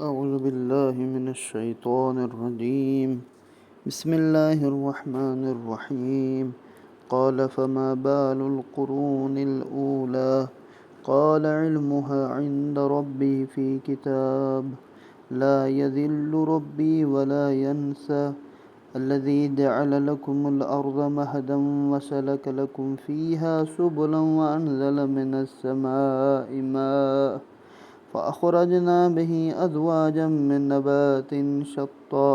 أعوذ بالله من الشيطان الرجيم. بسم الله الرحمن الرحيم. قال فما بال القرون الأولى قال علمها عند ربي في كتاب لا يذل ربي ولا ينسى الذي جعل لكم الأرض مهدا وسلك لكم فيها سبلا وأنزل من السماء ماء فأخرجنا به أزواجا من نبات شتى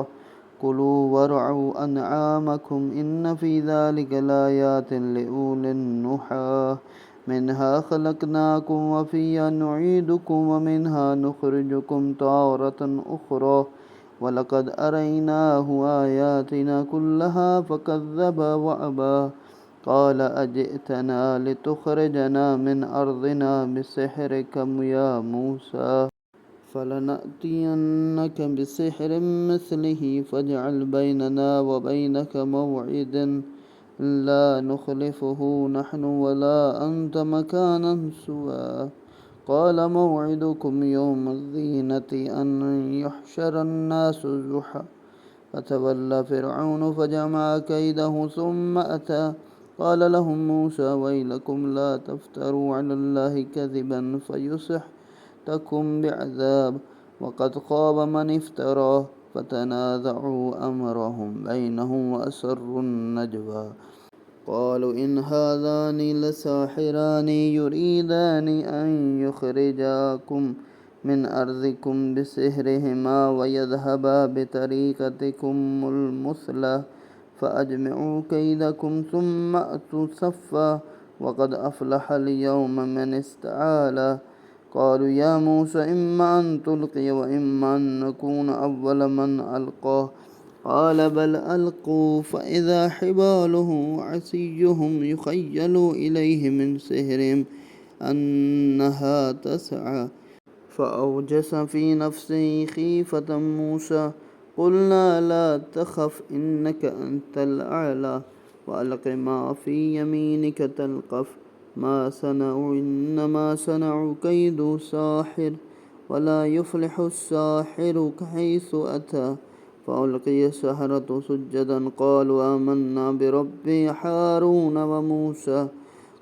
كلوا وارعوا أنعامكم إن في ذلك لآيات لأولي النهى منها خلقناكم وفيها نعيدكم ومنها نخرجكم تارة أخرى ولقد أريناه آياتنا كلها فكذب وأبى قال أجئتنا لتخرجنا من أرضنا بسحرك يا موسى فلنأتينك بسحر مثله فاجعل بيننا وبينك موعدا لا نخلفه نحن ولا أنت مكانا سوى قال موعدكم يوم الزينة أن يحشر الناس ضحى فتولى فرعون فجمع كيده ثم أتى قال لهم موسى ويلكم لا تفتروا على الله كذبا فيسحتكم بعذاب وقد خاب من افترى فتنازعوا أمرهم بينهم وأسروا النجوى قالوا إن هذان لساحران يريدان أن يخرجاكم من أرضكم بسحرهما ويذهبا بطريقتكم المثلى فأجمعوا كيدكم ثم أتوا صفا وقد أفلح اليوم من استعالى قالوا يا موسى إما أن تلقي وإما أن نكون أول من ألقى قال بل ألقوا فإذا حبالهم وعصيهم يخيل إليه من سحرهم أنها تسعى فأوجس في نفسه خيفة موسى قلنا لا تخف إنك أنت الأعلى وألق ما في يمينك تلقف ما صنعوا إنما صنعوا كيد ساحر ولا يفلح الساحر حيث أتى فألقي السحرة سجدا قالوا آمنا برب هارون وموسى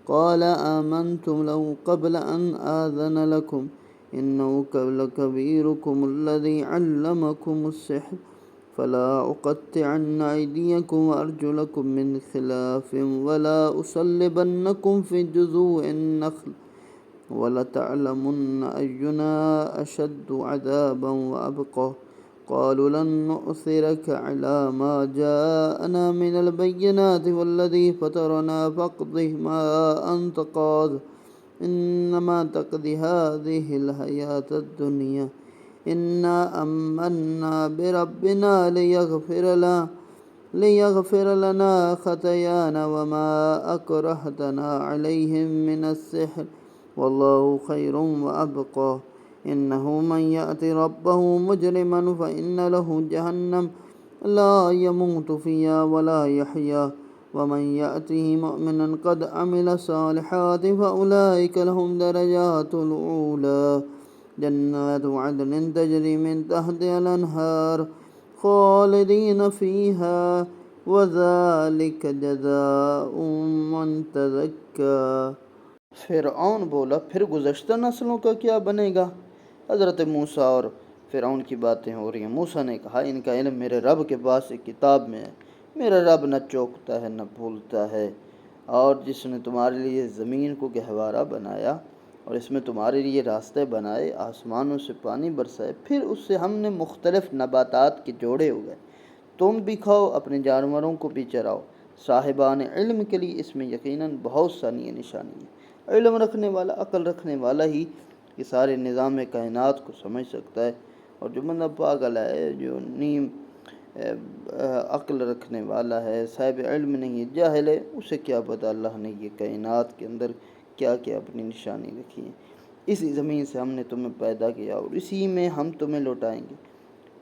قال آمنتم له قبل أن آذن لكم إنه لكبيركم الذي علمكم السحر فلا أقطعن أيديكم وأرجلكم من خلاف ولا أصلبنكم في جذوع النخل ولتعلمن أينا أشد عذابا وأبقى قالوا لن نؤثرك على ما جاءنا من البينات والذي فطرنا فاقض ما أنت قاض إنما تقضي هذه الحياة الدنيا إنا آمنا بربنا ليغفر لنا خطايانا وما أكرهتنا عليه من السحر والله خير وأبقى إنه من يأت ربه مجرما فإن له جهنم لا يموت فيها ولا يحيا ومن يأته مؤمنا قد عمل الصالحات فأولئك لهم درجات الأولى جنات عدن تجري من تحتها الأنهار خالدين فيها وذلك جزاء من تزكى۔ فرعون بولا پھر گزشتہ نسلوں کا کیا بنے گا؟ حضرت موسیٰ اور فرعون کی باتیں ہو رہی ہیں۔ موسیٰ نے کہا ان کا علم میرے رب کے پاس ایک کتاب میں ہے، میرا رب نہ چوکتا ہے نہ بھولتا ہے، اور جس نے تمہارے لیے زمین کو گہوارہ بنایا اور اس میں تمہارے لیے راستے بنائے، آسمانوں سے پانی برسائے، پھر اس سے ہم نے مختلف نباتات کے جوڑے اگائے، تم بھی کھاؤ اپنے جانوروں کو بھی چراؤ۔ صاحبان علم کے لیے اس میں یقیناً بہت ساری نشانی ہیں۔ علم رکھنے والا، عقل رکھنے والا ہی یہ سارے نظام کائنات کو سمجھ سکتا ہے، اور جو بندہ پاگل ہے، جو نیم عقل رکھنے والا ہے، صاحب علم نہیں ہے، جاہل ہے، اسے کیا پتہ اللہ نے یہ کائنات کے اندر کیا کیا اپنی نشانی رکھی ہے۔ اسی زمین سے ہم نے تمہیں پیدا کیا اور اسی میں ہم تمہیں لوٹائیں گے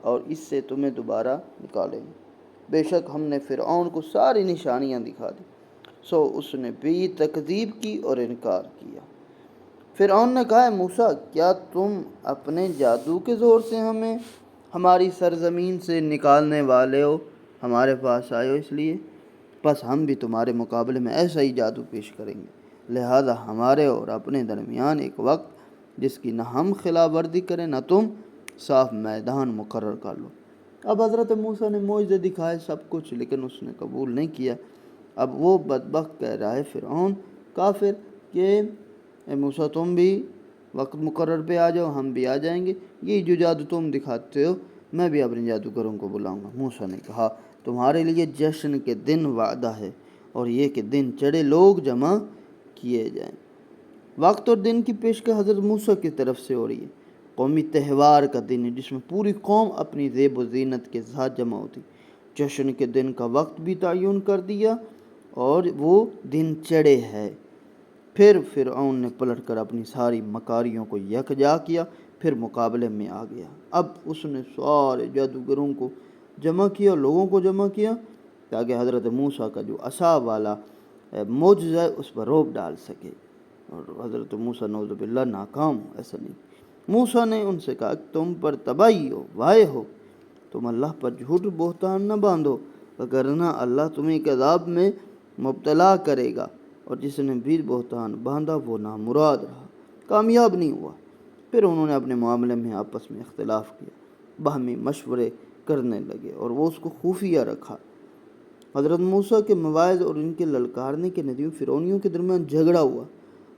اور اس سے تمہیں دوبارہ نکالیں گے۔ بے شک ہم نے فرعون کو ساری نشانیاں دکھا دی، سو اس نے بھی تکذیب کی اور انکار کیا۔ فرعون نے کہا، موسیٰ کیا تم اپنے جادو کے زور سے ہمیں ہماری سرزمین سے نکالنے والے ہو، ہمارے پاس آئے ہو اس لیے؟ بس ہم بھی تمہارے مقابلے میں ایسا ہی جادو پیش کریں گے، لہذا ہمارے اور اپنے درمیان ایک وقت جس کی نہ ہم خلاف ورزی کریں نہ تم، صاف میدان مقرر کر لو۔ اب حضرت موسیٰ نے معجزے دکھائے سب کچھ، لیکن اس نے قبول نہیں کیا۔ اب وہ بدبخت کہہ رہا ہے فرعون کافر کہ اے موسیٰ تم بھی وقت مقرر پہ آ جاؤ، ہم بھی آ جائیں گے، یہ جو جادو تم دکھاتے ہو میں بھی اپنے جادوگروں کو بلاؤں گا۔ موسیٰ نے کہا، تمہارے لیے جشن کے دن وعدہ ہے، اور یہ کہ دن چڑھے لوگ جمع کیے جائیں۔ وقت اور دن کی پیشکش حضرت موسیٰ کی طرف سے ہو رہی ہے۔ قومی تہوار کا دن ہے جس میں پوری قوم اپنی زیب و زینت کے ساتھ جمع ہوتی۔ جشن کے دن کا وقت بھی تعین کر دیا اور وہ دن چڑھے ہے۔ پھر فرعون نے پلٹ کر اپنی ساری مکاریوں کو یکجا کیا، پھر مقابلے میں آ گیا۔ اب اس نے سارے جادوگروں کو جمع کیا، لوگوں کو جمع کیا، تاکہ حضرت موسیٰ کا جو عصا والا معجزہ ہے اس پر روب ڈال سکے، اور حضرت موسیٰ نعوذ باللہ ناکام ہو۔ ایسا نہیں، موسیٰ نے ان سے کہا کہ تم پر تباہی ہو، وائے ہو، تم اللہ پر جھوٹ بہتان نہ باندھو، وگرنہ اللہ تمہیں ایک عذاب میں مبتلا کرے گا، اور جس نے بھی بہتان باندھا وہ نامراد رہا، کامیاب نہیں ہوا۔ پھر انہوں نے اپنے معاملے میں آپس میں اختلاف کیا، باہمی مشورے کرنے لگے اور وہ اس کو خفیہ رکھا۔ حضرت موسیٰ کے مواعظ اور ان کے للکارنے کے نتیجے میں فرعونیوں کے درمیان جھگڑا ہوا،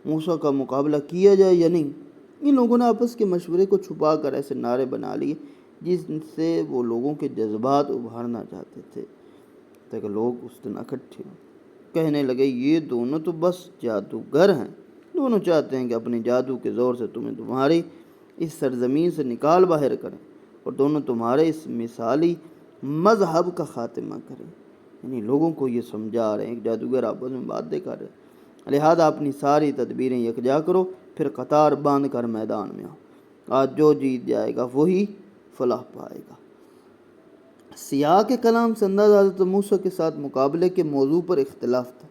موسیٰ کا مقابلہ کیا جائے یا نہیں۔ ان لوگوں نے آپس کے مشورے کو چھپا کر ایسے نعرے بنا لیے جس سے وہ لوگوں کے جذبات ابھارنا چاہتے تھے، تاکہ لوگ اس دن اکٹھے ہوں۔ کہنے لگے، یہ دونوں تو بس جادوگر ہیں، دونوں چاہتے ہیں کہ اپنے جادو کے زور سے تمہیں تمہاری اس سرزمین سے نکال باہر کریں، اور دونوں تمہارے اس مثالی مذہب کا خاتمہ کریں۔ یعنی لوگوں کو یہ سمجھا رہے ہیں کہ جادوگر آپس میں باتیں کر رہے ہیں، لہذا اپنی ساری تدبیریں یکجا کرو، پھر قطار باندھ کر میدان میں آؤ، آج جو جیت جائے گا وہی فلاح پائے گا۔ سیاق کلام سے انداز حضرت موسیٰ کے ساتھ مقابلے کے موضوع پر اختلاف تھا۔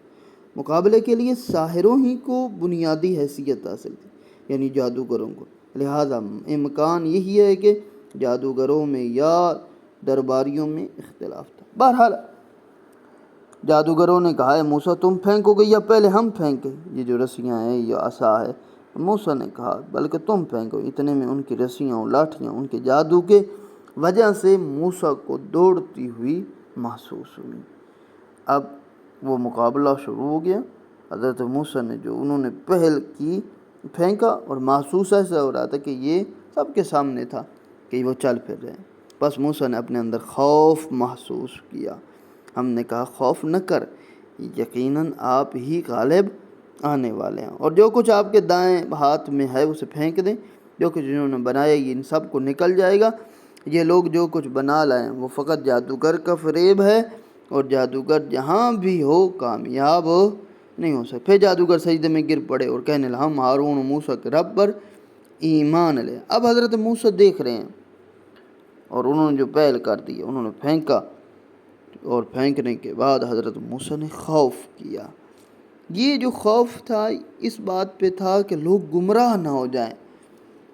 مقابلے کے لیے ساحروں ہی کو بنیادی حیثیت حاصل تھی، یعنی جادوگروں کو، لہذا امکان یہی ہے کہ جادوگروں میں یا درباریوں میں اختلاف تھا۔ بہرحال جادوگروں نے کہا، اے موسیٰ تم پھینکو گے یا پہلے ہم پھینکیں؟ یہ جو رسیاں ہیں، یہ عصا ہے۔ موسیٰ نے کہا، بلکہ تم پھینکو۔ اتنے میں ان کی رسیاں اور لاٹھیاں ان کے جادو کے وجہ سے موسیٰ کو دوڑتی ہوئی محسوس ہوئی۔ اب وہ مقابلہ شروع ہو گیا۔ حضرت موسیٰ نے جو انہوں نے پہل کی پھینکا، اور محسوس ایسا ہو رہا تھا کہ یہ سب کے سامنے تھا کہ وہ چل پھر رہے ہیں۔ بس موسیٰ نے اپنے اندر خوف محسوس کیا۔ ہم نے کہا، خوف نہ کر، یقیناً آپ ہی غالب آنے والے ہیں، اور جو کچھ آپ کے دائیں ہاتھ میں ہے اسے پھینک دیں، جو کچھ انہوں نے بنایا یہ ان سب کو نکل جائے گا۔ یہ لوگ جو کچھ بنا لائیں وہ فقط جادوگر کا فریب ہے، اور جادوگر جہاں بھی ہو کامیاب نہیں ہو سکتے۔ پھر جادوگر سجدے میں گر پڑے اور کہنے لگا، ہم ہارون و موسیٰ کے رب پر ایمان لے۔ اب حضرت موسیٰ دیکھ رہے ہیں، اور انہوں نے جو پہل کر دی، انہوں نے پھینکا، اور پھینکنے کے بعد حضرت موسیٰ نے خوف کیا۔ یہ جو خوف تھا اس بات پہ تھا کہ لوگ گمراہ نہ ہو جائیں،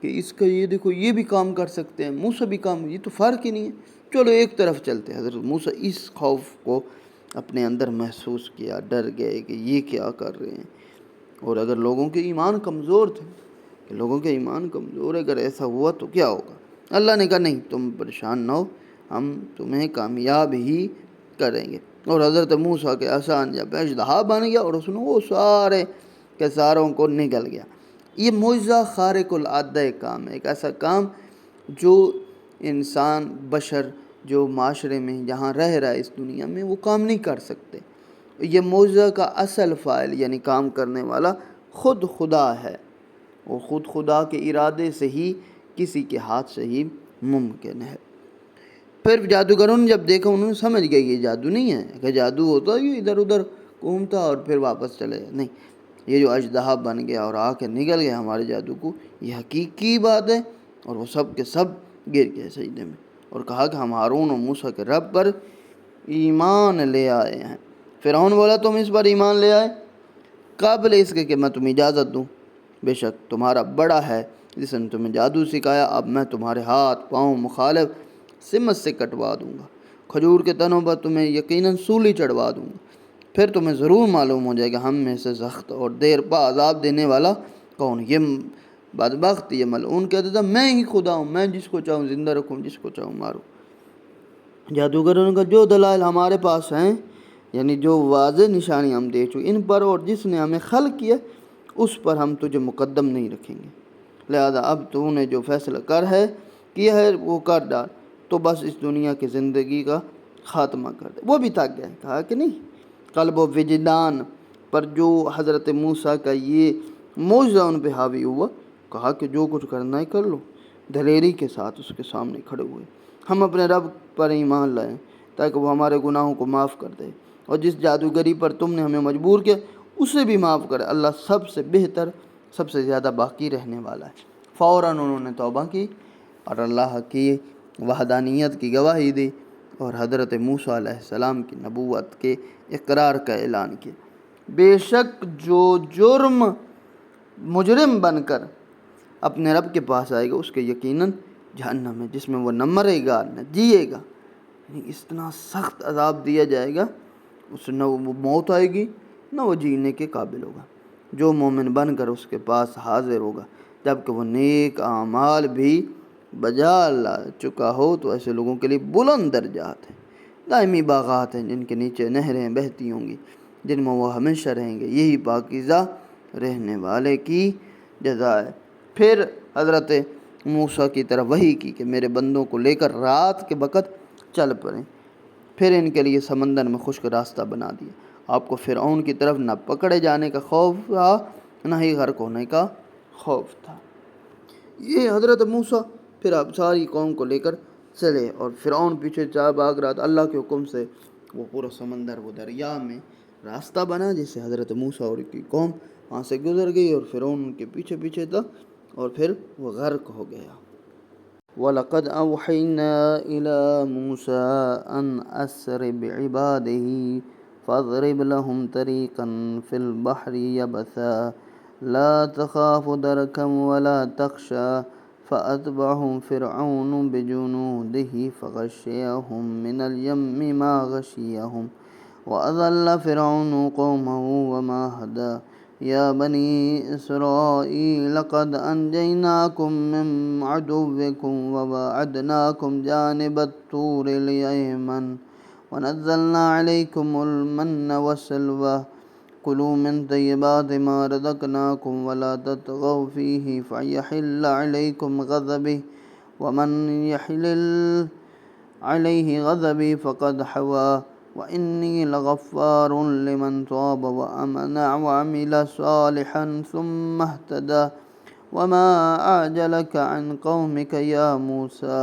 کہ اس کا یہ دیکھو یہ بھی کام کر سکتے ہیں، موسیٰ بھی کام، یہ تو فرق ہی نہیں ہے، چلو ایک طرف چلتے۔ حضرت موسیٰ اس خوف کو اپنے اندر محسوس کیا، ڈر گئے کہ یہ کیا کر رہے ہیں۔ اور اگر لوگوں کے ایمان کمزور تھے، کہ لوگوں کے ایمان کمزور ہے، اگر ایسا ہوا تو کیا ہوگا؟ اللہ نے کہا، نہیں تم پریشان نہ ہو، ہم تمہیں کامیاب ہی کریں گے۔ اور حضرت موسیٰ کے عصا جب اژدہا بن گیا اور اس نے وہ سارے کے ساروں کو نگل گیا۔ یہ معجزہ خارق العادہ کام ہے، ایک ایسا کام جو انسان بشر جو معاشرے میں جہاں رہ رہا ہے اس دنیا میں وہ کام نہیں کر سکتے۔ یہ معجزہ کا اصل فاعل یعنی کام کرنے والا خود خدا ہے، اور خود خدا کے ارادے سے ہی کسی کے ہاتھ سے ہی ممکن ہے۔ پھر جادوگروں نے جب دیکھا انہوں نے سمجھ گیا یہ جادو نہیں ہے، کہ جادو ہوتا یہ ادھر ادھر گھومتا اور پھر واپس چلے جائے، نہیں، یہ جو اژدہا بن گیا اور آ کے نگل گیا ہمارے جادو کو، یہ حقیقی بات ہے۔ اور وہ سب کے سب گر گئے سجدے میں، اور کہا کہ ہم ہارون و موسیٰ کے رب پر ایمان لے آئے ہیں۔ فرعون بولا، تم اس پر ایمان لے آئے قبل اس کے کہ میں تمہیں اجازت دوں؟ بے شک تمہارا بڑا ہے جس نے تمہیں جادو سکھایا، اب میں تمہارے ہاتھ پاؤں مخالف سمت سے کٹوا دوں گا، کھجور کے تنوں پر تمہیں یقیناً سولی چڑھوا دوں گا، پھر تمہیں ضرور معلوم ہو جائے گا ہم میں سے سخت اور دیر پا عذاب دینے والا کون۔ یہ بدبخت، یہ ملعون کہتا تھا میں ہی خدا ہوں، میں جس کو چاہوں زندہ رکھوں، جس کو چاہوں ماروں۔ جادوگروں کا جو دلائل ہمارے پاس ہیں، یعنی جو واضح نشانی ہم دے چکے ان پر، اور جس نے ہمیں خلق کیا اس پر ہم تجھے مقدم نہیں رکھیں گے، لہذا اب تو نے جو فیصلہ کیا ہے وہ کر ڈال، تو بس اس دنیا کی زندگی کا خاتمہ کر دے۔ وہ بھی تھک گئے، کہا کہ نہیں، قلب و وجدان پر جو حضرت موسیٰ کا یہ معجزہ ان پہ حاوی ہوا، کہا کہ جو کچھ کرنا ہے کر لو، دلیری کے ساتھ اس کے سامنے کھڑے ہوئے۔ ہم اپنے رب پر ایمان لائیں تاکہ وہ ہمارے گناہوں کو معاف کر دے، اور جس جادوگری پر تم نے ہمیں مجبور کیا اسے بھی معاف کرے، اللہ سب سے بہتر، سب سے زیادہ باقی رہنے والا ہے۔ فوراً انہوں نے توبہ کی اور اللہ کی وحدانیت کی گواہی دی اور حضرت موسیٰ علیہ السلام کی نبوت کے اقرار کا اعلان کیا۔ بے شک جو مجرم بن کر اپنے رب کے پاس آئے گا اس کے یقیناً جہنم ہے جس میں وہ نہ مرے گا نہ جیے گا، یعنی اتنا سخت عذاب دیا جائے گا، اس سے نہ وہ موت آئے گی نہ وہ جینے کے قابل ہوگا۔ جو مومن بن کر اس کے پاس حاضر ہوگا جبکہ وہ نیک اعمال بھی بجا لا چکا ہو، تو ایسے لوگوں کے لیے بلند درجات ہیں، دائمی باغات ہیں جن کے نیچے نہریں بہتی ہوں گی، جن میں وہ ہمیشہ رہیں گے، یہی پاکیزہ رہنے والے کی جزا ہے۔ پھر حضرت موسیٰ کی طرف وحی کی کہ میرے بندوں کو لے کر رات کے وقت چل پڑیں، پھر ان کے لیے سمندر میں خشک راستہ بنا دیا۔ آپ کو فرعون کی طرف نہ پکڑے جانے کا خوف تھا نہ ہی غرق ہونے کا خوف تھا۔ یہ حضرت موسیٰ پھر آپ ساری قوم کو لے کر چلے اور فرعون پیچھے بھاگ رہا تھا۔ اللہ کے حکم سے وہ پورا سمندر، وہ دریا میں راستہ بنا جس سے حضرت موسیٰ اور کی قوم وہاں سے گزر گئی، اور فرعون ان کے پیچھے پیچھے تھا اور پھر وہ غرق ہو گیا۔ وَلَقَدْ أَوْحَيْنَا إِلَى مُوسَىٰ أَنْ أَسْرِ بِعِبَادِهِ فَاضْرِبْ لَهُمْ طَرِيقًا فِي الْبَحْرِ يَبَسًا لَا تَخَافُ دَرَكًا وَلَا تَخْشَىٰ فَأَتْبَعَهُمْ فِرْعَوْنُ بِجُنُودِهِ فَغَشِّيَهُم مِّنَ الْيَمِّ مَا غَشِّيَهُمْ وَأَضَلَّ فِرْعَوْنُ قَوْمَهُ وَمَا هَدَىٰ يَا بَنِي إِسْرَائِيلَ قَدْ أَنجَيْنَاكُم مِّنْ عَدُوِّكُمْ وَوَاعَدْنَاكُمْ جَانِبَ الطُّورِ الْأَيْمَنَ وَنَزَّلْنَا عَلَيْكُمُ الْمَنَّ وَالسَّلْوَىٰ كُلُوا مِن طَيِّبَاتِ مَا رَزَقْنَاكُمْ وَلَا تَطْغَوْا فِيهِ فَيَحِلَّ عَلَيْكُمْ غَضَبِي وَمَن يَحْلِلْ عَلَيْهِ غَضَبِي فَقَدْ حَوَىٰ وَإِنِّي لَغَفَّارٌ لِمَن تَابَ وَآمَنَ وَعَمِلَ صَالِحًا ثُمَّ اهْتَدَىٰ وَمَا أَعْجَلَكَ عَنْ قَوْمِكَ يَا مُوسَىٰ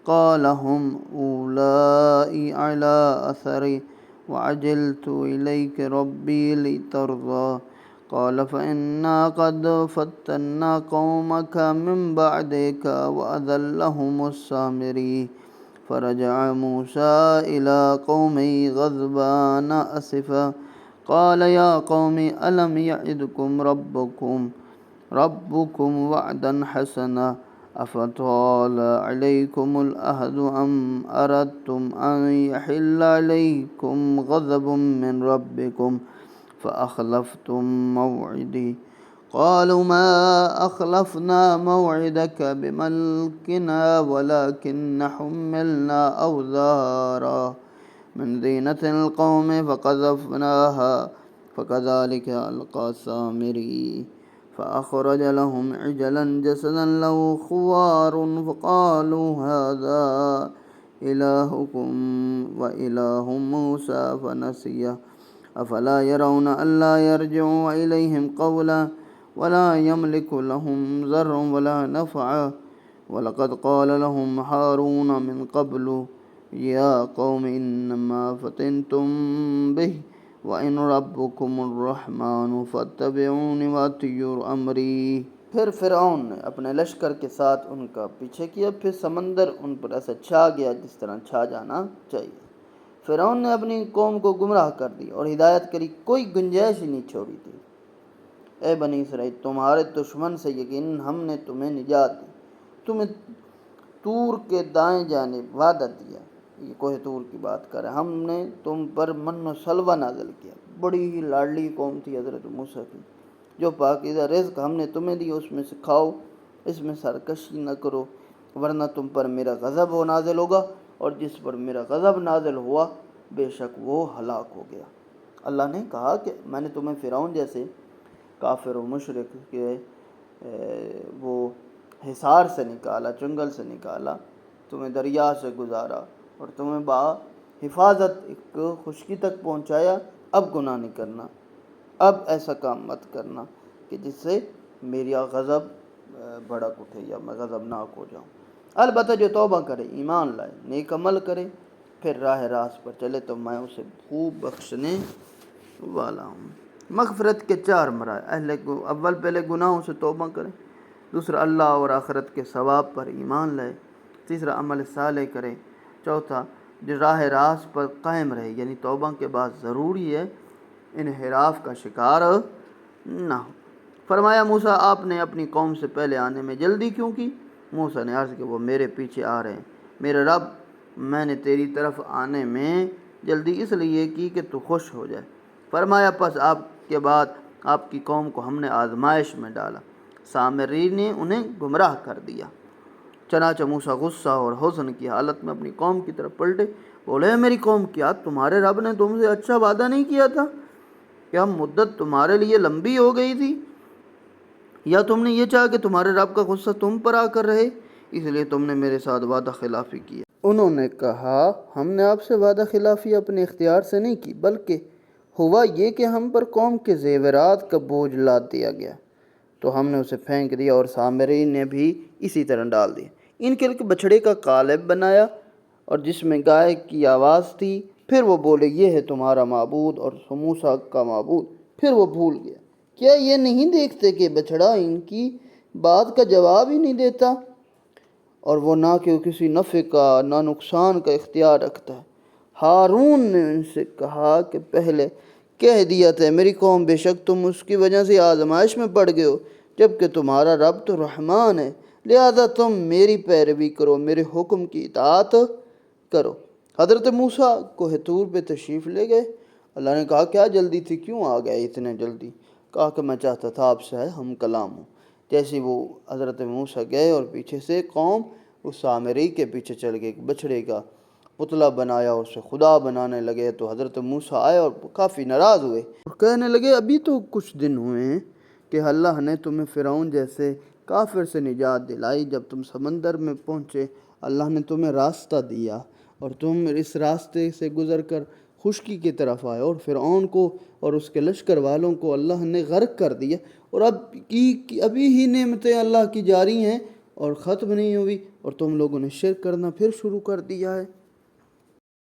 قَالَ هُمْ أُولَٰئِكَ عَلَىٰ أَثَرِي وَعَجِلْتُ إِلَيْكَ رَبِّي لِتَرْضَىٰ قَالَ فَإِنَّا قَدْ فَتَنَّا قَوْمَكَ مِن بَعْدِكَ وَأَضَلَّهُمُ السَّامِرِيُّ فَرَجَعَ مُوسَىٰ إِلَىٰ قَوْمِهِ غَضْبَانَ أَسِفًا قَالَ يَا قَوْمِ أَلَمْ يَعِدْكُمْ رَبُّكُمْ وَعْدًا حَسَنًا أَفَطَالَ عَلَيْكُمُ الْعَهْدُ أَمْ أَرَدتُّمْ أَن يَحِلَّ عَلَيْكُمْ غَضَبٌ مِّن رَّبِّكُمْ فَأَخْلَفْتُم مَّوْعِدِي قَالُوا مَا أَخْلَفْنَا مَوْعِدَكَ بِمَلْكِنَا وَلَٰكِنَّا حُمِّلْنَا أَوْزَارًا مِّن زِينَةِ الْقَوْمِ فَقَذَفْنَاهَا فَكَذَٰلِكَ أَلْقَىٰ السَّامِرِيُّ فَأَخْرَجَ لَهُمْ عِجْلًا جَسَدًا لَّهُ خُوَارٌ فَقَالُوا هَٰذَا إِلَٰهُكُمْ وَإِلَٰهُ مُوسَىٰ فَنَسِيَ أَفَلَا يَرَوْنَ أَلَّا يَرْجِعُ إِلَيْهِمْ قَوْلًا وَلَا يَمْلِكُ لَهُمْ ضَرًّا وَلَا نَفْعًا وَلَقَدْ قَالَ لَهُمْ هَارُونُ مِن قَبْلُ يَا قَوْمِ إِنَّمَا فَتَنْتُم بِهِ وَإِنَّ رَبَّكُمُ الرَّحْمَٰنُ فَاتَّبِعُونِ وَأَطِیعُوا أَمْرِی۔ پھر فرعون نے اپنے لشکر کے ساتھ ان کا پیچھے کیا، پھر سمندر ان پر ایسا چھا گیا جس طرح چھا جانا چاہیے۔ فرعون نے اپنی قوم کو گمراہ کر دی اور ہدایت کے لیے کوئی گنجائش ہی نہیں چھوڑی تھی۔ اے بنی اسرائیل تمہارے دشمن سے یقیناً ہم نے تمہیں نجات دی، تمہیں طور کے دائیں جانب وعدہ دیا، یہ کوہ طور کی بات کر رہے ہیں، ہم نے تم پر من و سلوہ نازل کیا، بڑی ہی لاڈلی قوم تھی حضرت موسیٰ کی، جو پاکیزہ رزق ہم نے تمہیں دی اس میں سے کھاؤ، اس میں سرکشی نہ کرو، ورنہ تم پر میرا غضب ہو نازل ہوگا، اور جس پر میرا غضب نازل ہوا بے شک وہ ہلاک ہو گیا۔ اللہ نے کہا کہ میں نے تمہیں فرعون جیسے کافر و مشرک کے وہ حصار سے نکالا، چنگل سے نکالا، تمہیں دریا سے گزارا اور تمہیں با حفاظت ایک خشکی تک پہنچایا، اب گناہ نہیں کرنا، اب ایسا کام مت کرنا کہ جس سے میری غضب بھڑک اٹھے یا میں غضبناک ہو جاؤں۔ البتہ جو توبہ کرے، ایمان لائے، نیک عمل کرے، پھر راہ راست پر چلے تو میں اسے خوب بخشنے والا ہوں۔ مغفرت کے 4 مراحل، اول پہلے گناہوں سے توبہ کرے، دوسرا اللہ اور آخرت کے ثواب پر ایمان لائے، تیسرا عمل صالح کرے، چوتھا جو راہ راست پر قائم رہے، یعنی توبہ کے بعد ضروری ہے انحراف کا شکار نہ ہو۔ فرمایا موسیٰ آپ نے اپنی قوم سے پہلے آنے میں جلدی کیوں کی؟ موسیٰ نے عرض کہ وہ میرے پیچھے آ رہے ہیں، میرے رب میں نے تیری طرف آنے میں جلدی اس لیے کی کہ تو خوش ہو جائے۔ فرمایا پس آپ کے بعد آپ کی قوم کو ہم نے آزمائش میں ڈالا، سامری نے انہیں گمراہ کر دیا۔ چنانچہ موسیٰ غصہ اور حزن کی حالت میں اپنی قوم کی طرف پلٹے، بولے میری قوم کیا تمہارے رب نے تم سے اچھا وعدہ نہیں کیا تھا؟ کیا مدت تمہارے لیے لمبی ہو گئی تھی؟ یا تم نے یہ چاہا کہ تمہارے رب کا غصہ تم پر آ کر رہے، اس لیے تم نے میرے ساتھ وعدہ خلافی کی؟ انہوں نے کہا ہم نے آپ سے وعدہ خلافی اپنے اختیار سے نہیں کی، بلکہ ہوا یہ کہ ہم پر قوم کے زیورات کا بوجھ لاد دیا گیا تو ہم نے اسے پھینک دیا، اور سامری نے بھی اسی طرح ڈال دیا۔ ان کے لیے بچھڑے کا قالب بنایا اور جس میں گائے کی آواز تھی، پھر وہ بولے یہ ہے تمہارا معبود اور موسیٰ کا معبود، پھر وہ بھول گیا۔ کیا یہ نہیں دیکھتے کہ بچھڑا ان کی بات کا جواب ہی نہیں دیتا، اور وہ نہ کہ کسی نفع کا نہ نقصان کا اختیار رکھتا ہے؟ ہارون نے ان سے کہا کہ پہلے کہہ دیا تھا میری قوم بے شک تم اس کی وجہ سے آزمائش میں پڑ گئے ہو، جبکہ تمہارا رب تو رحمان ہے، لہذا تم میری پیروی کرو، میرے حکم کی اطاعت کرو۔ حضرت موسیٰ کوہ طور پہ تشریف لے گئے۔ اللہ نے کہا کیا جلدی تھی، کیوں آ گئے اتنے جلدی؟ کہا کہ میں چاہتا تھا آپ سے ہم کلام ہوں۔ جیسے وہ حضرت موسیٰ گئے اور پیچھے سے قوم اس سامری کے پیچھے چل گئے، بچھڑے کا پتلا بنایا اور اسے خدا بنانے لگے، تو حضرت موسیٰ آئے اور کافی ناراض ہوئے اور کہنے لگے ابھی تو کچھ دن ہوئے ہیں کہ اللہ نے تمہیں فرعون جیسے کافر سے نجات دلائی، جب تم سمندر میں پہنچے اللہ نے تمہیں راستہ دیا اور تم اس راستے سے گزر کر خشکی کی طرف آئے، اور فرعون کو اور اس کے لشکر والوں کو اللہ نے غرق کر دیا، اور ابھی ہی نعمتیں اللہ کی جاری ہیں اور ختم نہیں ہوئی، اور تم لوگوں نے شرک کرنا پھر شروع کر دیا ہے۔